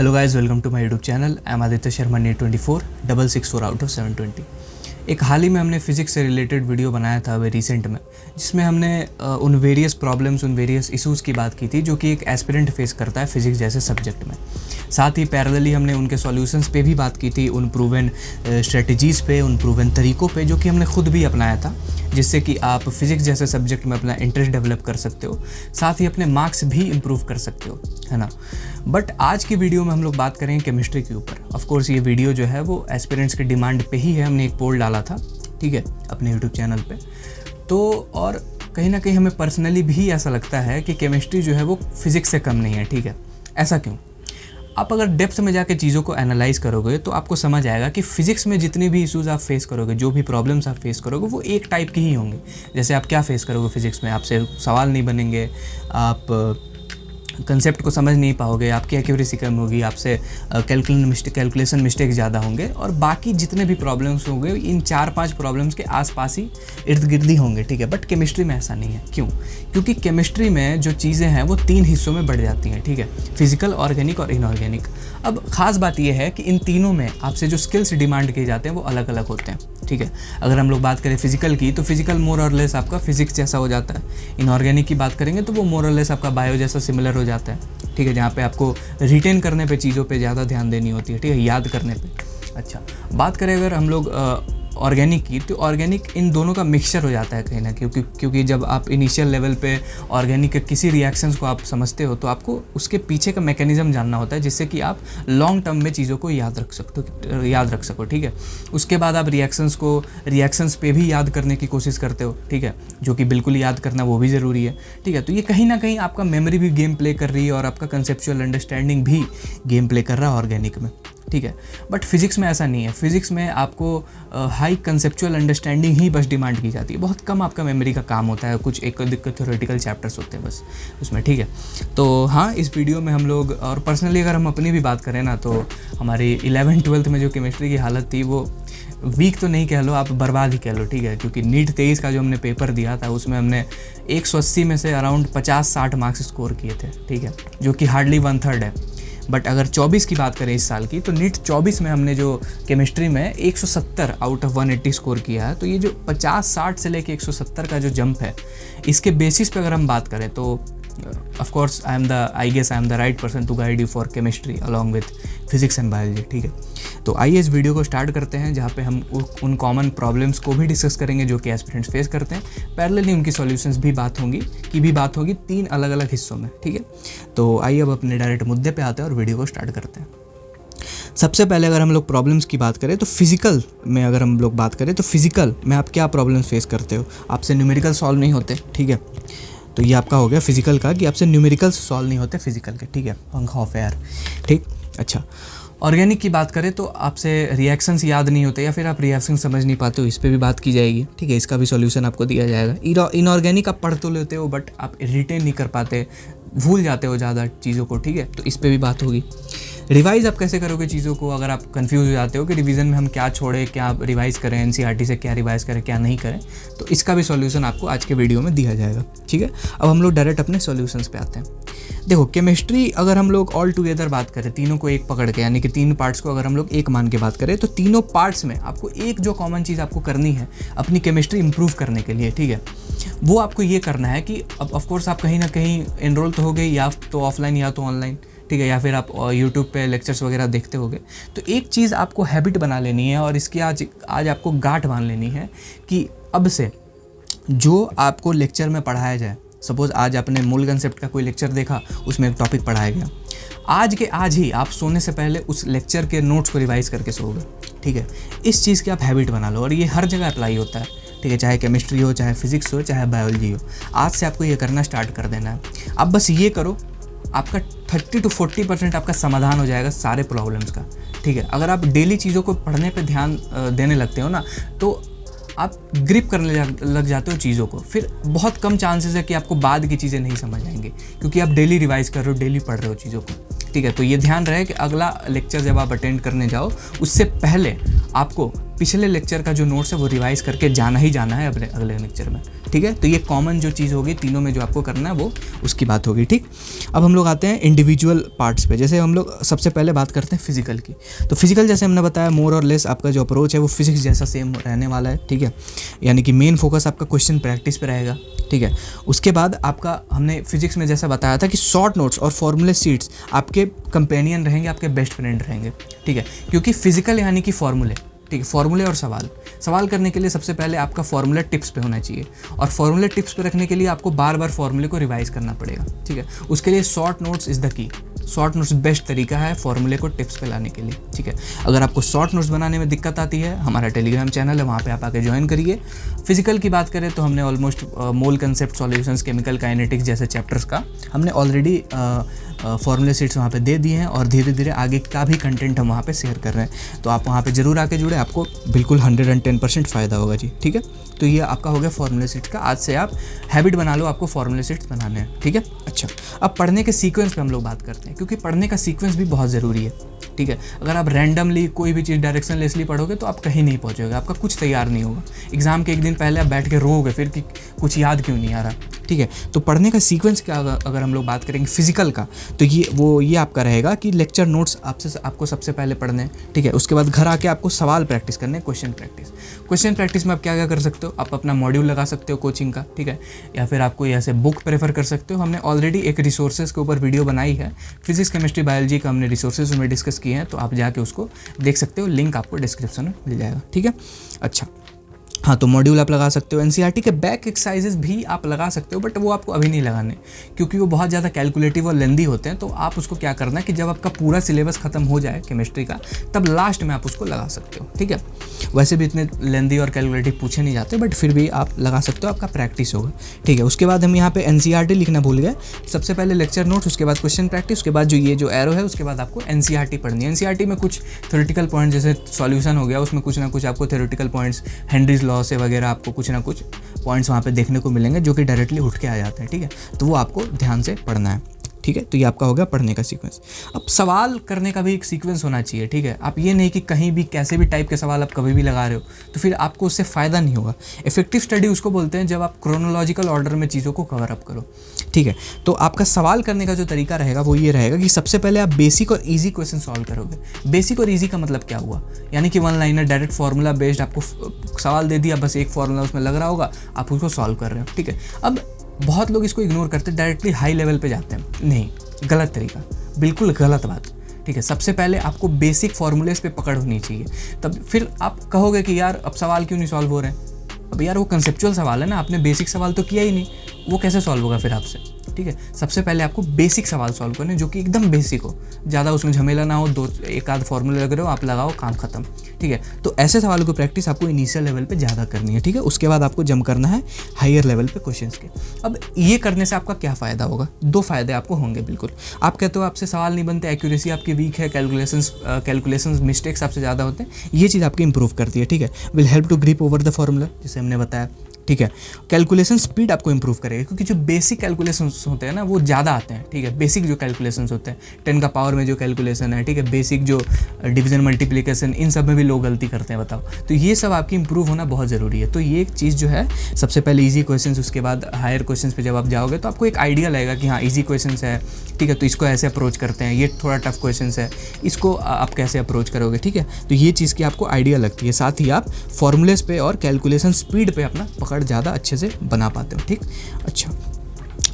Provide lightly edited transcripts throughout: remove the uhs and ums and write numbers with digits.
Hello guys, welcome to my YouTube channel. I am Aditya Sharma, NEET 24 664 out of 720। एक हाल ही में हमने physics से related video बनाया था अभी रिसेंट में, जिसमें हमने उन वेरियस प्रॉब्लम्स, उन वेरियस इश्यूज़ की बात की थी जो कि एक एस्पिरेंट फेस करता है फिज़िक्स जैसे सब्जेक्ट में। साथ ही पैरेलली हमने उनके सॉल्यूशंस पे भी बात की थी, उन प्रूवन स्ट्रेटजीज़ पे, उन प्रूवन तरीक़ों पे जो कि हमने खुद भी अपनाया था, जिससे कि आप फिज़िक्स जैसे सब्जेक्ट में अपना इंटरेस्ट डेवलप कर सकते हो, साथ ही अपने मार्क्स भी इम्प्रूव कर सकते हो, है ना। बट आज की वीडियो में हम लोग बात करेंगे केमिस्ट्री के ऊपर। ऑफ कोर्स ये वीडियो जो है वो एस्पिरेंट्स के डिमांड पे ही है। हमने एक पोल डाला था, ठीक है, अपने यूट्यूब चैनल पे। तो और कहीं ना कहीं हमें पर्सनली भी ऐसा लगता है कि केमिस्ट्री जो है वो फिज़िक्स से कम नहीं है, ठीक है। ऐसा क्यों? आप अगर डेप्थ में जाके चीज़ों को एनालाइज करोगे तो आपको समझ आएगा कि फ़िज़िक्स में जितने भी इश्यूज़ आप फेस करोगे, जो भी प्रॉब्लम्स आप फेस करोगे, वो एक टाइप के ही होंगे। जैसे आप क्या फेस करोगे फिज़िक्स में, आपसे सवाल नहीं बनेंगे, आप कंसेप्ट को समझ नहीं पाओगे, आपकी एक्यूरेसी कम होगी, आपसे कैलकुलेशन मिस्टेक ज़्यादा होंगे, और बाकी जितने भी प्रॉब्लम्स होंगे इन 4-5 प्रॉब्लम्स के आसपास ही इर्द गिर्द ही होंगे, ठीक है। बट केमिस्ट्री में ऐसा नहीं है। क्यों? क्योंकि केमिस्ट्री में जो चीज़ें हैं वो 3 हिस्सों में बढ़ जाती हैं, ठीक है, फिजिकल, ऑर्गेनिक और इनऑर्गेनिक। अब ख़ास बात यह है कि इन तीनों में आपसे जो स्किल्स डिमांड किए जाते हैं वो अलग अलग होते हैं, ठीक है। अगर हम लोग बात करें फिजिकल की, तो फिजिकल मोर और लेस आपका फिजिक्स जैसा हो जाता है। इनऑर्गेनिक की बात करेंगे तो वो मोर और लेस आपका बायो जैसा सिमिलर हो जाता है, ठीक है, जहाँ पे आपको रिटेन करने पे, चीज़ों पे ज़्यादा ध्यान देनी होती है, ठीक है, याद करने पे। अच्छा, बात करें अगर हम लोग ऑर्गेनिक की, तो ऑर्गेनिक इन दोनों का मिक्सचर हो जाता है कहीं ना, क्योंकि जब आप इनिशियल लेवल पे ऑर्गेनिक के किसी रिएक्शंस को आप समझते हो तो आपको उसके पीछे का मैकेनिज्म जानना होता है, जिससे कि आप लॉन्ग टर्म में चीज़ों को याद रख सको, ठीक है। उसके बाद आप रिएक्शंस पे भी याद करने की कोशिश करते हो, ठीक है, जो कि बिल्कुल याद करना वो भी ज़रूरी है, ठीक है। तो ये कहीं ना कहीं आपका मेमोरी भी गेम प्ले कर रही है और आपका कंसेप्चुअल अंडरस्टैंडिंग भी गेम प्ले कर रहा है ऑर्गेनिक में, ठीक है। बट फिज़िक्स में ऐसा नहीं है। फिज़िक्स में आपको हाई कंसेप्चुअल अंडरस्टैंडिंग ही बस डिमांड की जाती है। बहुत कम आपका मेमोरी का काम होता है, कुछ एक थ्योरेटिकल चैप्टर्स होते हैं बस उसमें, ठीक है। तो हाँ, इस वीडियो में हम लोग, और पर्सनली अगर हम अपनी भी बात करें ना, तो हमारी 11th-12th में जो केमिस्ट्री की हालत थी वो वीक तो नहीं कह लो, आप बर्बाद ही कह लो, ठीक है। क्योंकि नीट 23 का जो हमने पेपर दिया था उसमें हमने 180 में से अराउंड 50-60 मार्क्स स्कोर किए थे, ठीक है, जो कि हार्डली 1/3 है। बट अगर 24 की बात करें इस साल की, तो नीट 24 में हमने जो केमिस्ट्री में 170 आउट ऑफ 180 स्कोर किया है। तो ये जो 50-60 से लेके 170 का जो जंप है, इसके बेसिस पे अगर हम बात करें तो of course I guess I am the right person to guide you for chemistry along with physics and biology, ठीक है। तो आइए इस वीडियो को स्टार्ट करते हैं, जहाँ पे हम उन कॉमन प्रॉब्लम्स को भी डिस्कस करेंगे जो कि एस्पिरेंट्स फेस करते हैं। पैरेलली उनकी सॉल्यूशंस भी बात होंगी 3 अलग अलग हिस्सों में, ठीक है। तो आइए अब अपने डायरेक्ट मुद्दे पे आते हैं और वीडियो को स्टार्ट करते हैं। सबसे पहले अगर हम लोग प्रॉब्लम्स की बात करें तो फिजिकल में अगर हम लोग बात करें तो फिजिकल में आप क्या प्रॉब्लम्स फेस करते हो? आपसे न्यूमेरिकल सॉल्व नहीं होते, ठीक है। तो ये आपका हो गया फिजिकल का, कि आपसे न्यूमेरिकल्स सॉल्व नहीं होते फिजिकल के, ठीक है, पंखा ऑफ एयर, ठीक। अच्छा, ऑर्गेनिक की बात करें तो आपसे रिएक्शंस याद नहीं होते, या फिर आप रिएक्शन समझ नहीं पाते हो, इस पे भी बात की जाएगी, ठीक है। इसका भी सॉल्यूशन आपको दिया जाएगा। इनऑर्गेनिक आप पढ़ तो लेते हो बट आप रिटेन नहीं कर पाते, भूल जाते हो ज़्यादा चीज़ों को, ठीक है, तो इस पे भी बात होगी। रिवाइज़ आप कैसे करोगे चीज़ों को, अगर आप कंफ्यूज हो जाते हो कि रिवीजन में हम क्या छोड़ें, क्या रिवाइज़ करें, एनसीईआरटी से क्या रिवाइज़ करें, क्या नहीं करें, तो इसका भी सॉल्यूशन आपको आज के वीडियो में दिया जाएगा, ठीक है। अब हम लोग डायरेक्ट अपने सॉल्यूशंस पे आते हैं। देखो, केमिस्ट्री अगर हम लोग ऑल टुगेदर बात करें, तीनों को एक पकड़ के, यानी कि 3 पार्ट्स को अगर हम लोग एक मान के बात करें, तो तीनों पार्ट्स में आपको एक जो कॉमन चीज़ आपको करनी है अपनी केमिस्ट्री इंप्रूव करने के लिए, ठीक है, वो आपको ये करना है कि अब ऑफकोर्स आप कहीं ना कहीं एनरोल तो हो गए, या तो ऑफलाइन या तो ऑनलाइन, ठीक है, या फिर आप यूट्यूब पे लेक्चर्स वगैरह देखते होगे। तो एक चीज़ आपको हैबिट बना लेनी है, और इसकी आज आपको गांठ बांध लेनी है कि अब से जो आपको लेक्चर में पढ़ाया जाए, सपोज़ आज आपने मूल कंसेप्ट का कोई लेक्चर देखा, उसमें एक टॉपिक पढ़ाया गया, आज ही आप सोने से पहले उस लेक्चर के नोट्स को रिवाइज करके सोओगे, ठीक है। इस चीज़ की आप हैबिट बना लो, और ये हर जगह अप्लाई होता है, ठीक है, चाहे केमिस्ट्री हो, चाहे फिजिक्स हो, चाहे बायोलॉजी हो। आज से आपको ये करना स्टार्ट कर देना है। आप बस ये करो, आपका 30 to 40% आपका समाधान हो जाएगा सारे प्रॉब्लम्स का, ठीक है। अगर आप डेली चीज़ों को पढ़ने पे ध्यान देने लगते हो ना, तो आप ग्रिप करने लग जाते हो चीज़ों को। फिर बहुत कम चांसेस है कि आपको बाद की चीज़ें नहीं समझ आएंगी, क्योंकि आप डेली रिवाइज कर रहे हो, डेली पढ़ रहे हो चीज़ों को, ठीक है। तो ये ध्यान रहे कि अगला लेक्चर जब आप अटेंड करने जाओ, उससे पहले आपको पिछले लेक्चर का जो नोट्स है वो रिवाइज़ करके जाना ही जाना है अपने अगले लेक्चर में, ठीक है। तो ये कॉमन जो चीज़ होगी तीनों में जो आपको करना है वो उसकी बात होगी, ठीक। अब हम लोग आते हैं इंडिविजुअल पार्ट्स पे। जैसे हम लोग सबसे पहले बात करते हैं फिजिकल की। तो फिजिकल जैसे हमने बताया मोर और लेस आपका जो अप्रोच है वो फिजिक्स जैसा सेम रहने वाला है, ठीक है। यानी कि मेन फोकस आपका क्वेश्चन प्रैक्टिस पे रहेगा, ठीक है। उसके बाद आपका हमने फिजिक्स में जैसा बताया था कि शॉर्ट नोट्स और फॉर्मूले शीट्स आपके कंपेनियन रहेंगे, आपके बेस्ट फ्रेंड रहेंगे, ठीक है। क्योंकि फिजिकल यानी कि फॉर्मूले, ठीक है, फॉर्मूले और सवाल करने के लिए सबसे पहले आपका फॉर्मूला टिप्स पे होना चाहिए, और फॉर्मूले टिप्स पे रखने के लिए आपको बार बार फॉर्मूले को रिवाइज करना पड़ेगा, ठीक है। उसके लिए short notes is the key. Short notes best तरीका है फॉर्मूले को टिप्स पे लाने के लिए, ठीक है। अगर आपको शॉर्ट नोट्स बनाने में दिक्कत आती है, हमारा टेलीग्राम चैनल है, वहाँ पे आप आके ज्वाइन करिए। फिजिकल की बात करें तो हमने ऑलमोस्ट मोल कंसेप्ट, सॉल्यूशंस, केमिकल काइनेटिक्स जैसे चैप्टर्स का हमने ऑलरेडी फॉर्मूले शीट्स वहाँ पे दे दिए हैं, और धीरे धीरे आगे का भी कंटेंट हम वहाँ पे शेयर कर रहे हैं। तो आप वहाँ पे ज़रूर आके जुड़े, आपको बिल्कुल 110% फ़ायदा होगा जी, ठीक है। तो ये आपका हो गया फॉर्मूले शीट्स का। आज से आप हैबिट बना लो, आपको फॉर्मूले शीट्स बनाने हैं, ठीक है। अच्छा, अब पढ़ने के सीक्वेंस पे हम लोग बात करते हैं, क्योंकि पढ़ने का सीक्वेंस भी बहुत ज़रूरी है, ठीक है। अगर आप रैंडमली कोई भी चीज़ डायरेक्शनलेसली पढ़ोगे तो आप कहीं नहीं पहुँचोगे, आपका कुछ तैयार नहीं होगा। एग्जाम के एक दिन पहले आप बैठ के रोओगे फिर कि कुछ याद क्यों नहीं आ रहा, ठीक है। तो पढ़ने का सीक्वेंस का अगर हम लोग बात करेंगे फिजिकल का, तो ये आपका रहेगा कि लेक्चर नोट्स आपको सबसे पहले पढ़ने हैं, ठीक है। उसके बाद घर आके आपको सवाल प्रैक्टिस करने हैं, क्वेश्चन प्रैक्टिस में आप क्या क्या कर सकते हो, आप अपना मॉड्यूल लगा सकते हो कोचिंग का, ठीक है, या फिर आप कोई ऐसे बुक प्रेफर कर सकते हो। हमने ऑलरेडी एक रिसोर्सेज के ऊपर वीडियो बनाई है, फिजिक्स केमिस्ट्री बायोलॉजी का हमने रिसोर्सेज में डिस्कस किए हैं, तो आप जाके उसको देख सकते हो, लिंक आपको डिस्क्रिप्शन में मिल जाएगा, ठीक है। अच्छा, हाँ, तो मॉड्यूल आप लगा सकते हो। एनसीईआरटी के बैक एक्सरसाइजेस भी आप लगा सकते हो, बट वो आपको अभी नहीं लगाने, क्योंकि वो बहुत ज़्यादा कैलकुलेटिव और लेंदी होते हैं। तो आप उसको क्या करना है कि जब आपका पूरा सिलेबस खत्म हो जाए केमिस्ट्री का, तब लास्ट में आप उसको लगा सकते हो, ठीक है। वैसे भी इतने लेंदी और कैलकुलेटिव पूछे नहीं जाते, बट फिर भी आप लगा सकते हो, आपका प्रैक्टिस होगा, ठीक है। उसके बाद हम यहाँ पे एनसीईआरटी लिखना भूल गए। सबसे पहले लेक्चर नोट्स, उसके बाद क्वेश्चन प्रैक्टिस, उसके बाद जो एरो है, उसके बाद आपको एनसीईआरटी पढ़नी है। एनसीईआरटी में कुछ थ्योरेटिकल पॉइंट जैसे सॉल्यूशन हो गया, उसमें कुछ ना कुछ आपको थ्योरेटिकल पॉइंट्स, हेनरीज लॉ से वगैरह आपको कुछ ना कुछ पॉइंट्स वहाँ पे देखने को मिलेंगे जो कि डायरेक्टली उठ के आ जाते हैं, ठीक है। तो वो आपको ध्यान से पढ़ना है, ठीक है। तो ये आपका हो गया पढ़ने का सीक्वेंस। अब सवाल करने का भी एक सीक्वेंस होना चाहिए, ठीक है। आप ये नहीं कि कहीं भी कैसे भी टाइप के सवाल आप कभी भी लगा रहे हो, तो फिर आपको उससे फ़ायदा नहीं होगा। इफेक्टिव स्टडी उसको बोलते हैं जब आप क्रोनोलॉजिकल ऑर्डर में चीज़ों को कवर अप करो, ठीक है। तो आपका सवाल करने का जो तरीका रहेगा वो ये रहेगा कि सबसे पहले आप बेसिक और ईजी क्वेश्चन सॉल्व करोगे। बेसिक और ईजी का मतलब क्या हुआ, यानी कि one liner direct formula based आपको सवाल दे दिया, बस एक फार्मूला उसमें लग रहा होगा, आप उसको सॉल्व कर रहे हो, ठीक है। अब बहुत लोग इसको इग्नोर करते हैं, डायरेक्टली हाई लेवल पे जाते हैं, नहीं, गलत तरीका, बिल्कुल गलत बात, ठीक है। सबसे पहले आपको बेसिक फार्मूलेस पे पकड़ होनी चाहिए, तब फिर आप कहोगे कि यार अब सवाल क्यों नहीं सॉल्व हो रहे हैं। अब यार वो कंसेप्चुअल सवाल है ना, आपने बेसिक सवाल तो किया ही नहीं, वो कैसे सॉल्व होगा फिर आपसे, ठीक है। सबसे पहले आपको बेसिक सवाल सॉल्व करने जो कि एकदम बेसिक हो, ज़्यादा उसमें झमेला ना हो, एक आध फार्मूले लग रहे हो, आप लगाओ, काम खत्म, ठीक है। तो ऐसे सवालों की प्रैक्टिस आपको इनिशियल लेवल पे ज़्यादा करनी है, ठीक है। उसके बाद आपको जम करना है हायर लेवल पे क्वेश्चंस के। अब ये करने से आपका क्या फ़ायदा होगा, दो फायदे आपको होंगे बिल्कुल। आप कहते हो आपसे सवाल नहीं बनते, एक्यूरेसी आपकी वीक है, कैलकुलेशंस मिस्टेक्स आपसे ज़्यादा होते हैं, ये चीज़ आपकी इंप्रूव करती है, ठीक है। Will help to grip over the formula, जैसे हमने बताया, ठीक है। कैलकुलेशन स्पीड आपको इंप्रूव करेगा, क्योंकि जो बेसिक कैलकुलेशंस होते हैं ना वो ज़्यादा आते हैं, ठीक है। बेसिक जो कैलकुलेशंस होते हैं, 10 का पावर में जो कैलकुलेशन है, ठीक है, बेसिक जो डिवीजन मल्टीप्लिकेशन, इन सब में भी लोग गलती करते हैं, बताओ। तो ये सब आपकी इंप्रूव होना बहुत ज़रूरी है। तो ये एक चीज़ जो है, सबसे पहले ईजी क्वेश्चंस, उसके बाद हायर क्वेश्चंस पे जब आप जाओगे तो आपको एक आइडिया लगेगा कि हाँ ईजी क्वेश्चंस है, ठीक है, तो इसको ऐसे अप्रोच करते हैं, ये थोड़ा टफ क्वेश्चंस है, इसको आप कैसे अप्रोच करोगे, ठीक है। तो ये चीज़ की आपको आइडिया लगती है, साथ ही आप फॉर्मूलेस पे और कैलकुलेशन स्पीड पे अपना पकड़ ज़्यादा अच्छे से बना पाते हो, ठीक। अच्छा,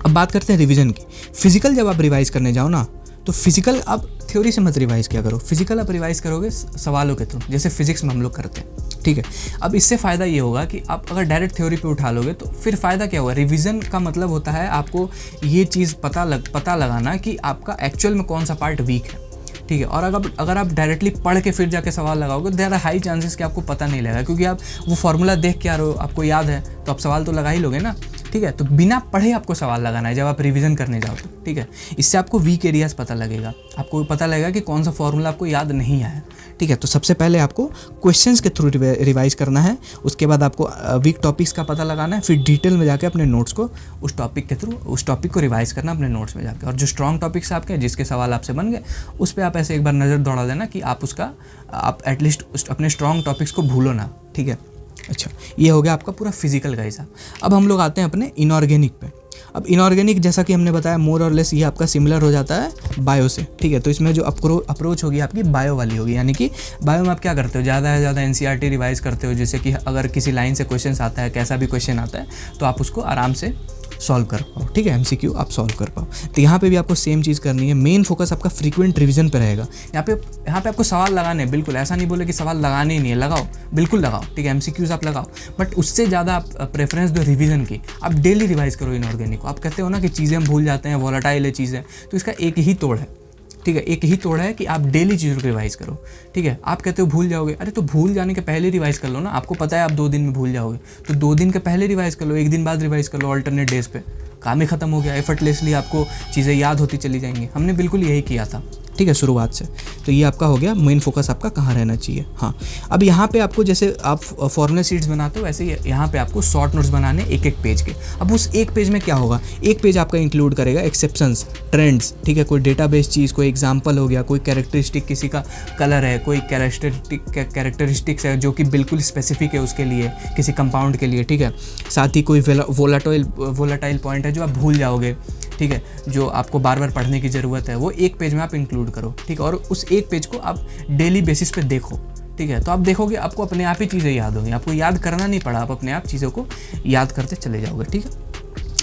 अब बात करते हैं रिवीजन की। फिजिकल जब आप रिवाइज करने जाओ ना, तो फिजिकल आप थ्योरी से मत रिवाइज किया करो, फिजिकल आप रिवाइज करोगे सवालों के थ्रू, जैसे फिजिक्स में हम लोग करते हैं, ठीक है। अब इससे फ़ायदा ये होगा कि आप अगर डायरेक्ट थ्योरी पे उठा लोगे तो फिर फ़ायदा क्या होगा, रिवीजन का मतलब होता है आपको ये चीज़ पता लगाना कि आपका एक्चुअल में कौन सा पार्ट वीक है, ठीक है। और अगर आप डायरेक्टली पढ़ के फिर जाके सवाल लगाओगे, देयर आर हाई चांसेस कि आपको पता नहीं लगेगा, क्योंकि आप वो फार्मूला देख के आ रहे हो, आपको याद है, तो आप सवाल तो लगा ही लोगे ना। ठीक है। तो बिना पढ़े आपको सवाल लगाना है जब आप रिवीजन करने जाओ तो, ठीक है। इससे आपको वीक एरियाज पता लगेगा, आपको पता लगेगा कि कौन सा फॉर्मूला आपको याद नहीं आया, ठीक है। तो सबसे पहले आपको क्वेश्चंस के थ्रू रिवाइज करना है, उसके बाद आपको वीक टॉपिक्स का पता लगाना है, फिर डिटेल में जाके अपने नोट्स को उस टॉपिक के थ्रू उस टॉपिक को रिवाइज करना अपने नोट्स में जाके। और जो स्ट्रॉन्ग टॉपिक्स आपके जिसके सवाल आपसे बन गए उस पर आप ऐसे एक बार नज़र दौड़ा लेना कि आप एटलीस्ट अपने स्ट्रॉन्ग टॉपिक्स को भूलो ना, ठीक है। अच्छा, ये हो गया आपका पूरा फिजिकल का हिसाब। अब हम लोग आते हैं अपने इनऑर्गेनिक पे। अब इनऑर्गेनिक जैसा कि हमने बताया मोर और लेस ये आपका सिमिलर हो जाता है बायो से, ठीक है। तो इसमें जो अप्रोच होगी आपकी बायो वाली होगी, यानी कि बायो में आप क्या करते हो, ज़्यादा से ज़्यादा एनसीईआरटी रिवाइज करते हो। जैसे कि अगर किसी लाइन से क्वेश्चन आता है, कैसा भी क्वेश्चन आता है, तो आप उसको आराम से सॉल्व कर पाओ, ठीक है। एमसीक्यू आप सॉल्व कर पाओ। तो यहाँ पे भी आपको सेम चीज़ करनी है, मेन फोकस आपका फ्रीक्वेंट रिवीजन पे रहेगा। यहाँ पे आपको सवाल लगाने हैं, बिल्कुल ऐसा नहीं बोले कि सवाल लगाने ही नहीं है, लगाओ, बिल्कुल लगाओ, ठीक है। एमसीक्यूज आप लगाओ, बट उससे ज़्यादा आप प्रेफरेंस दो रिवीजन की। आप डेली रिवाइज करो इनऑर्गेनिक को। आप कहते हो ना कि चीज़ें हम भूल जाते हैं, वॉलेटाइल है चीज़ें, तो इसका एक ही तोड़ है, ठीक है। एक ही तोड़ है कि आप डेली चीज़ों को रिवाइज करो, ठीक है। आप कहते हो भूल जाओगे, अरे तो भूल जाने के पहले रिवाइज कर लो ना। आपको पता है आप 2 दिन में भूल जाओगे, तो 2 दिन के पहले रिवाइज कर लो, 1 दिन बाद रिवाइज कर लो, अल्टरनेट डेज पे। काम ही खत्म हो गया, एफर्टलेसली आपको चीज़ें याद होती चली जाएंगी। हमने बिल्कुल यही किया था, ठीक है, शुरुआत से। तो ये आपका हो गया मेन फोकस आपका कहाँ रहना चाहिए। हाँ, अब यहाँ पे आपको जैसे आप फॉर्मूला शीट्स बनाते हो वैसे ही यहाँ पे आपको शॉर्ट नोट्स बनाने एक पेज के। अब उस एक पेज में क्या होगा, एक पेज आपका इंक्लूड करेगा एक्सेप्शंस, ट्रेंड्स, ठीक है, कोई डेटाबेस चीज़, कोई एग्जाम्पल हो गया, कोई कैरेक्टरिस्टिक, किसी का कलर है, कोई कैरेक्टरिस्टिक्स है जो कि बिल्कुल स्पेसिफिक है उसके लिए, किसी कंपाउंड के लिए, ठीक है। साथ ही कोई वोलाटाइल पॉइंट है जो आप भूल जाओगे, ठीक है, जो आपको बार बार पढ़ने की ज़रूरत है, वो एक पेज में आप इंक्लूड करो, ठीक है। और उस एक पेज को आप डेली बेसिस पे देखो, ठीक है। तो आप देखोगे आपको अपने आप ही चीज़ें याद होंगी, आपको याद करना नहीं पड़ा, आप अपने आप चीज़ों को याद करते चले जाओगे, ठीक है।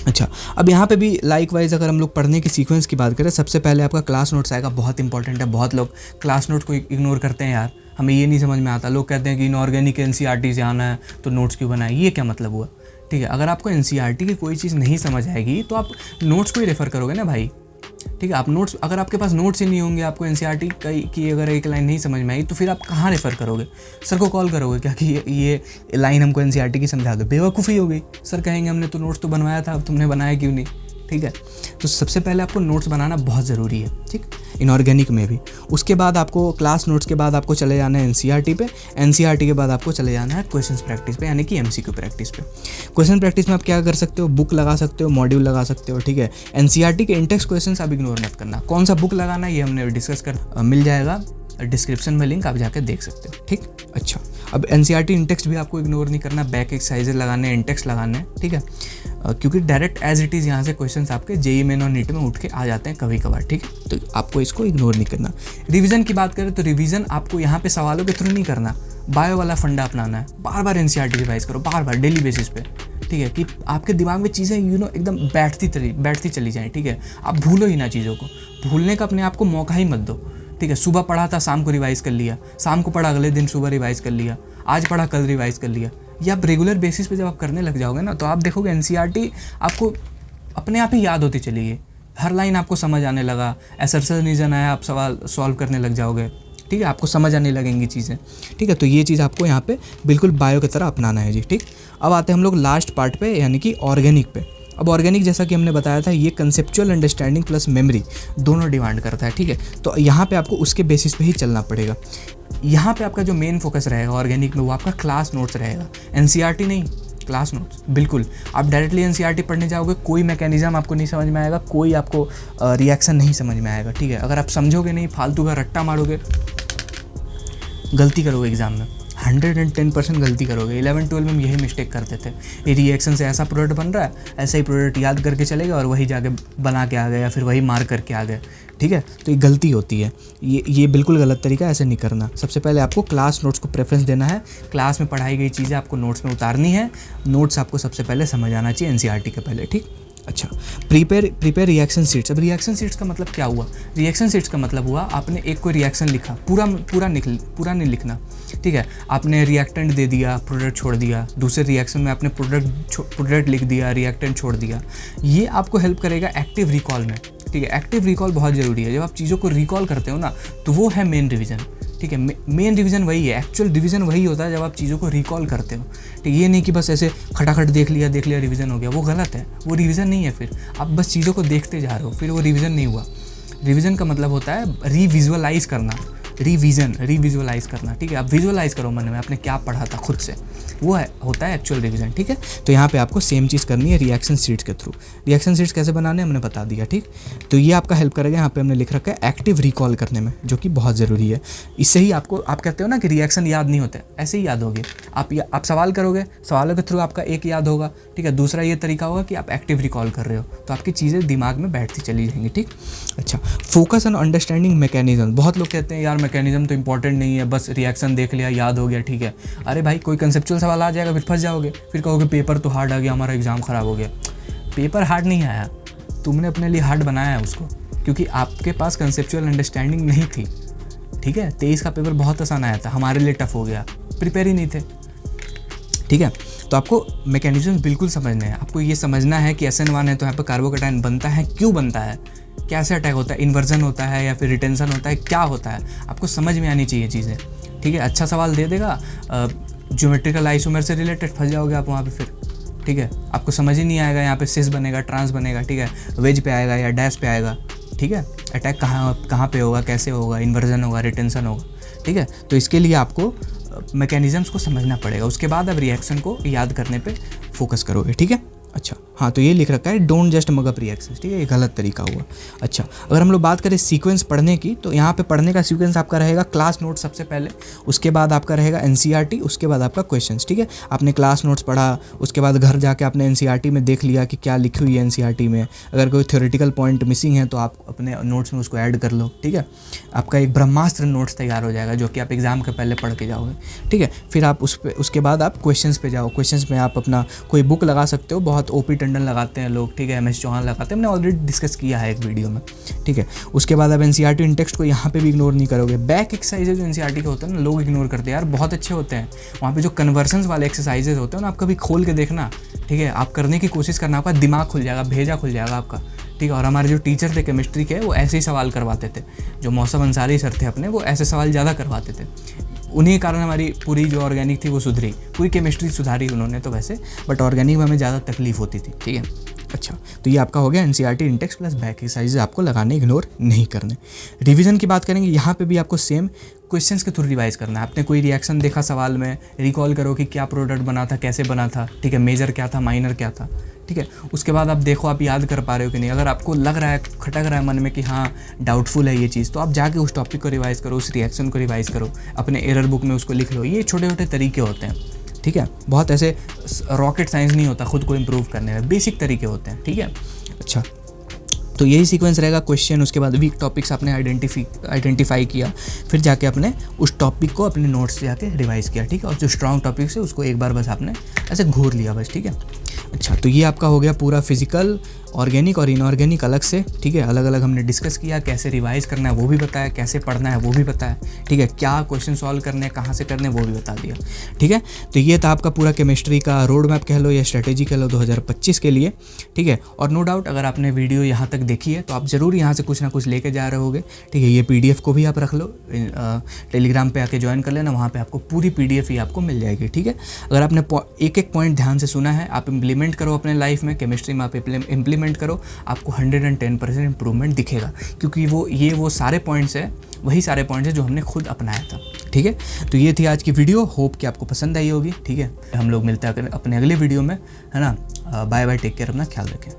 अच्छा, अब यहाँ पे भी लाइक वाइज अगर हम लोग पढ़ने की सीक्वेंस की बात करें, सबसे पहले आपका क्लास नोट्स आएगा, बहुत इंपॉर्टेंट है। बहुत लोग क्लास नोट्स को इग्नोर करते हैं यार, हमें ये नहीं समझ में आता। लोग कहते हैं कि इनऑर्गेनिक एनसीईआरटी से आना है तो नोट्स क्यों बनाए, ये क्या मतलब हुआ, ठीक है। अगर आपको एनसीईआरटी की कोई चीज़ नहीं समझ आएगी तो आप नोट्स को ही रेफ़र करोगे ना भाई, ठीक है। आप नोट्स, अगर आपके पास नोट्स ही नहीं होंगे, आपको एनसीईआरटी की अगर एक लाइन नहीं समझ में आई तो फिर आप कहाँ रेफ़र करोगे, सर को कॉल करोगे क्या कि ये लाइन हमको एनसीईआरटी की समझा दो, बेवकूफ़ी हो गई। सर कहेंगे हमने तो नोट्स तो बनवाया था, अब तुमने बनाया क्यों नहीं, ठीक है। तो सबसे पहले आपको नोट्स बनाना बहुत ज़रूरी है, ठीक, इनऑर्गेनिक में भी। उसके बाद आपको क्लास नोट्स के बाद आपको चले जाना है एनसीईआरटी पे, एनसीईआरटी के बाद आपको चले जाना है क्वेश्चंस प्रैक्टिस पे, यानी कि एमसीक्यू प्रैक्टिस पे। क्वेश्चन प्रैक्टिस में आप क्या कर सकते हो, बुक लगा सकते हो, मॉड्यूल लगा सकते हो, ठीक है। एनसीईआरटी के इंटेक्स क्वेश्चंस आप इग्नोर मत करना। कौन सा बुक लगाना है ये हमने डिस्कस कर मिल जाएगा डिस्क्रिप्शन में, लिंक आप जाकर देख सकते हो, ठीक। अच्छा, अब एनसीईआरटी इंटेक्स्ट भी आपको इग्नोर नहीं करना, बैक एक्सरसाइजेज लगाने हैं, इंटेक्स्ट लगाने हैं, ठीक है। क्योंकि डायरेक्ट एज इट इज़ यहाँ से क्वेश्चंस आपके जेईई मेन और नीट में उठ के आ जाते हैं कभी कभार, ठीक है। तो आपको इसको इग्नोर नहीं करना। रिवीजन की बात करें तो रिवीजन आपको यहाँ पे सवालों के थ्रू नहीं करना, बायो वाला फंडा अपनाना है। बार बार एनसीईआरटी रिवाइज करो, बार बार डेली बेसिस पे, ठीक है, कि आपके दिमाग में चीज़ें एकदम बैठती चली जाएँ, ठीक है। आप भूलो ही ना चीज़ों को, भूलने का अपने आप को मौका ही मत दो, ठीक है। सुबह पढ़ा था शाम को रिवाइज कर लिया, शाम को पढ़ा अगले दिन सुबह रिवाइज कर लिया, आज पढ़ा कल रिवाइज कर लिया। ये आप रेगुलर बेसिस पे जब आप करने लग जाओगे ना तो आप देखोगे एनसीईआरटी आपको अपने आप ही याद होती चली गई, हर लाइन आपको समझ आने लगा, असर्शन आया, आप सवाल सॉल्व करने लग जाओगे, ठीक है। आपको समझ आने लगेंगी चीज़ें, ठीक है। तो ये चीज़ आपको यहाँ पे बिल्कुल बायो की तरह अपनाना है जी, ठीक। अब आते हैं हम लोग लास्ट पार्ट पे, यानी कि ऑर्गेनिक पे। अब ऑर्गेनिक जैसा कि हमने बताया था, ये कंसेप्चुअल अंडरस्टैंडिंग प्लस मेमोरी दोनों डिमांड करता है, ठीक है। तो यहाँ पे आपको उसके बेसिस पे ही चलना पड़ेगा। यहाँ पे आपका जो मेन फोकस रहेगा ऑर्गेनिक में वो आपका क्लास नोट्स रहेगा, एनसीईआरटी नहीं, क्लास नोट्स। बिल्कुल आप डायरेक्टली एनसीईआरटी पढ़ने जाओगे, कोई मैकेनिज्म आपको नहीं समझ में आएगा, कोई आपको रिएक्शन नहीं समझ में आएगा, ठीक है। अगर आप समझोगे नहीं, फालतू का रट्टा मारोगे, गलती करोगे एग्जाम में, 110% गलती करोगे। 11-12 में हम यही मिस्टेक करते थे, ये रिएक्शन से ऐसा प्रोडक्ट बन रहा है, ऐसा ही प्रोडक्ट याद करके चले गए और वही जाके बना के आ गए या फिर वही मार करके आ गए, ठीक है। तो ये गलती होती है, ये बिल्कुल गलत तरीका है, ऐसे नहीं करना। सबसे पहले आपको क्लास नोट्स को प्रेफरेंस देना है, क्लास में पढ़ाई गई चीज़ें आपको नोट्स में उतारनी है, नोट्स आपको सबसे पहले समझ आना चाहिए एनसीईआरटी के पहले, ठीक। अच्छा, प्रिपेयर रिएक्शन शीट्स। अब रिएक्शन शीट्स का मतलब क्या हुआ, रिएक्शन शीट्स का मतलब हुआ आपने एक कोई रिएक्शन लिखा, पूरा नहीं लिखना, ठीक है। आपने रिएक्टेंट दे दिया, प्रोडक्ट छोड़ दिया, दूसरे रिएक्शन में आपने प्रोडक्ट लिख दिया, रिएक्टेंट छोड़ दिया। ये आपको हेल्प करेगा एक्टिव रिकॉल में, ठीक है। एक्टिव रिकॉल बहुत ज़रूरी है, जब आप चीज़ों को रिकॉल करते हो ना तो वो है मेन रिवीजन, ठीक है। मेन रिवीजन वही है, एक्चुअल रिवीजन वही होता है जब आप चीज़ों को रिकॉल करते हो, ठीक है। ये नहीं कि बस ऐसे खटाखट देख लिया रिवीजन हो गया, वो गलत है, वो रिवीजन नहीं है। फिर आप बस चीज़ों को देखते जा रहे हो, फिर वो रिवीजन नहीं हुआ। रिवीजन का मतलब होता है रीविजुअलाइज करना, रीविजुअलाइज करना, ठीक है। आप विजुअलाइज करो मन में आपने क्या पढ़ा था खुद से, वो होता है एक्चुअल रिवीजन, ठीक है। तो यहाँ पे आपको सेम चीज़ करनी है रिएक्शन शीट्स के थ्रू। रिएक्शन शीट्स कैसे बनाने हमने बता दिया, ठीक। तो ये आपका हेल्प करेगा, यहाँ पे हमने लिख रखा है एक्टिव रिकॉल करने में, जो कि बहुत ज़रूरी है। इससे ही आपको, आप कहते हो ना कि रिएक्शन याद नहीं होते, ऐसे ही याद होगी। आप सवाल करोगे, सवालों के थ्रू आपका एक याद होगा, ठीक है। दूसरा ये तरीका होगा कि आप एक्टिव रिकॉल कर रहे हो, तो आपकी चीज़ें दिमाग में बैठती चली जाएंगी, ठीक। अच्छा, फोकस ऑन अंडरस्टैंडिंग मैकेनिज्म। बहुत लोग कहते हैं यार मैकेनिज्म तो इंपॉर्टेंट नहीं है, बस रिएक्शन देख लिया याद हो गया, ठीक है। अरे भाई कोई कंसेप्चुअल सवाल आ जाएगा, फिर फंस जाओगे, फिर कहोगे पेपर तो हार्ड आ गया, हमारा एग्जाम ख़राब हो गया। पेपर हार्ड नहीं आया, तुमने अपने लिए हार्ड बनाया है उसको, क्योंकि आपके पास कंसेप्चुअल अंडरस्टैंडिंग नहीं थी, ठीक है। 23 का पेपर बहुत आसान आया था, हमारे लिए टफ हो गया, प्रिपेयर ही नहीं थे, ठीक है। तो आपको मैकेनिज्म बिल्कुल समझने हैं। आपको ये समझना है कि SN1 है तो यहाँ पर कार्बोकैटायन बनता है, क्यों बनता है, कैसे अटैक होता है, इन्वर्जन होता है या फिर रिटेंशन होता है, क्या होता है, आपको समझ में आनी चाहिए चीज़ें, ठीक है। अच्छा सवाल दे देगा ज्योमेट्रिकल आइसोमर से रिलेटेड, फंस जाओगे आप वहाँ पे फिर, ठीक है। आपको समझ ही नहीं आएगा, यहाँ पे सिस बनेगा, ट्रांस बनेगा, ठीक है, वेज पे आएगा या डैश पे आएगा, ठीक है। अटैक कहाँ पे होगा, कैसे होगा, इन्वर्जन होगा, रिटेंशन होगा, ठीक है। तो इसके लिए आपको मैकेनिज़म्स को समझना पड़ेगा, उसके बाद अब रिएक्शन को याद करने पे फोकस करोगे, ठीक है। अच्छा हाँ, तो ये लिख रखा है don't just mug up reactions, ठीक है, ये गलत तरीका हुआ। अच्छा, अगर हम लोग बात करें सीक्वेंस पढ़ने की, तो यहाँ पे पढ़ने का सीक्वेंस आपका रहेगा क्लास नोट सबसे पहले, उसके बाद आपका रहेगा NCERT, उसके बाद आपका क्वेश्चंस, ठीक है। आपने क्लास नोट्स पढ़ा, उसके बाद घर जाके आपने NCERT में देख लिया कि क्या लिखी हुई है NCERT में, अगर कोई थ्योरेटिकल पॉइंट मिसिंग है तो आप अपने नोट्स में उसको ऐड कर लो, ठीक है। आपका एक ब्रह्मास्त्र नोट्स तैयार हो जाएगा, जो कि आप एग्जाम के पहले पढ़ के जाओगे, ठीक है। फिर आप उसके बाद आप क्वेश्चंस पे जाओ। क्वेश्चंस में आप अपना कोई बुक लगा सकते हो, बहुत OP टंडन लगाते हैं लोग, ठीक है, MS चौहान लगाते हैं, हमने ऑलरेडी डिस्कस किया है एक वीडियो में, ठीक है। उसके बाद आप NCERT इन टेक्स्ट को यहाँ पे भी इग्नोर नहीं करोगे। बैक एक्सरसाइजेज जो NCERT के होते हैं ना, लोग इग्नोर करते हैं यार, बहुत अच्छे होते हैं। वहाँ पे जो कन्वर्सन्स वाले एक्सरसाइजेज होते हैं ना, आप कभी खोल के देखना, ठीक है, आप करने की कोशिश करना, आपका दिमाग खुल जाएगा, भेजा खुल जाएगा आपका, ठीक है। और हमारे जो टीचर थे केमिस्ट्री के, वो ऐसे ही सवाल करवाते थे, जो मौसम अंसारी सर थे अपने, वो ऐसे सवाल ज़्यादा करवाते थे। उन्हीं के कारण हमारी पूरी जो ऑर्गेनिक थी वो सुधरी, पूरी केमिस्ट्री सुधारी उन्होंने तो वैसे, बट ऑर्गेनिक में हमें ज़्यादा तकलीफ होती थी, ठीक है। अच्छा, तो ये आपका हो गया NCERT Intex plus back exercise, आपको लगाने, इग्नोर नहीं करने। रिवीजन की बात करेंगे, यहाँ पे भी आपको सेम क्वेश्चंस के थ्रू रिवाइज करना है। आपने कोई रिएक्शन देखा सवाल में, रिकॉल करो कि क्या प्रोडक्ट बना था, कैसे बना था, ठीक है, मेजर क्या था, माइनर क्या था, ठीक है। उसके बाद आप देखो आप याद कर पा रहे हो कि नहीं। अगर आपको लग रहा है, खटक रहा है मन में कि हाँ डाउटफुल है ये चीज़, तो आप जाके उस टॉपिक को रिवाइज़ करो, उस रिएक्शन को रिवाइज़ करो, अपने एरर बुक में उसको लिख लो। ये छोटे छोटे तरीके होते हैं, ठीक है, बहुत ऐसे रॉकेट साइंस नहीं होता खुद को इम्प्रूव करने में, बेसिक तरीके होते हैं, ठीक है। अच्छा, तो यही सीक्वेंस रहेगा, क्वेश्चन, उसके बाद वीक टॉपिक्स आपने आइडेंटिफाई किया, फिर जाके आपने उस टॉपिक को अपने नोट्स से जाके रिवाइज़ किया, ठीक है। और जो स्ट्रॉन्ग टॉपिक्स है उसको एक बार बस आपने ऐसे घूर लिया बस, ठीक है। अच्छा, तो ये आपका हो गया पूरा फिजिकल, ऑर्गेनिक और इनऑर्गेनिक अलग से, ठीक है, अलग अलग हमने डिस्कस किया, कैसे रिवाइज़ करना है वो भी बताया, कैसे पढ़ना है वो भी बताया, ठीक है, क्या क्वेश्चन सॉल्व करने हैं, कहाँ से करने वो भी बता दिया, ठीक है। तो ये था आपका पूरा केमिस्ट्री का रोड मैप कह लो या स्ट्रेटेजी कह लो 2025 के लिए, ठीक है। और नो डाउट अगर आपने वीडियो यहाँ तक देखी है तो आप ज़रूर यहाँ से कुछ ना कुछ लेके जा रहे होगे, ठीक है। ये PDF को भी आप रख लो, टेलीग्राम पे आके ज्वाइन कर लेना, वहाँ पे आपको पूरी PDF ही आपको मिल जाएगी, ठीक है। अगर आपने एक एक पॉइंट ध्यान से सुना है, आप इम्प्लीमेंट करो अपने लाइफ में, केमिस्ट्री में आप इम्प्लीमेंट करो, आपको 110% इंप्रूवमेंट दिखेगा, क्योंकि वो सारे पॉइंट्स हैं, वही सारे पॉइंट्स हैं जो हमने खुद अपनाया था, ठीक है। तो ये थी आज की वीडियो, होप कि आपको पसंद आई होगी, ठीक है। हम लोग मिलते हैं अपने अगले वीडियो में, है ना। बाय बाय, टेक केयर, अपना ख्याल रखें।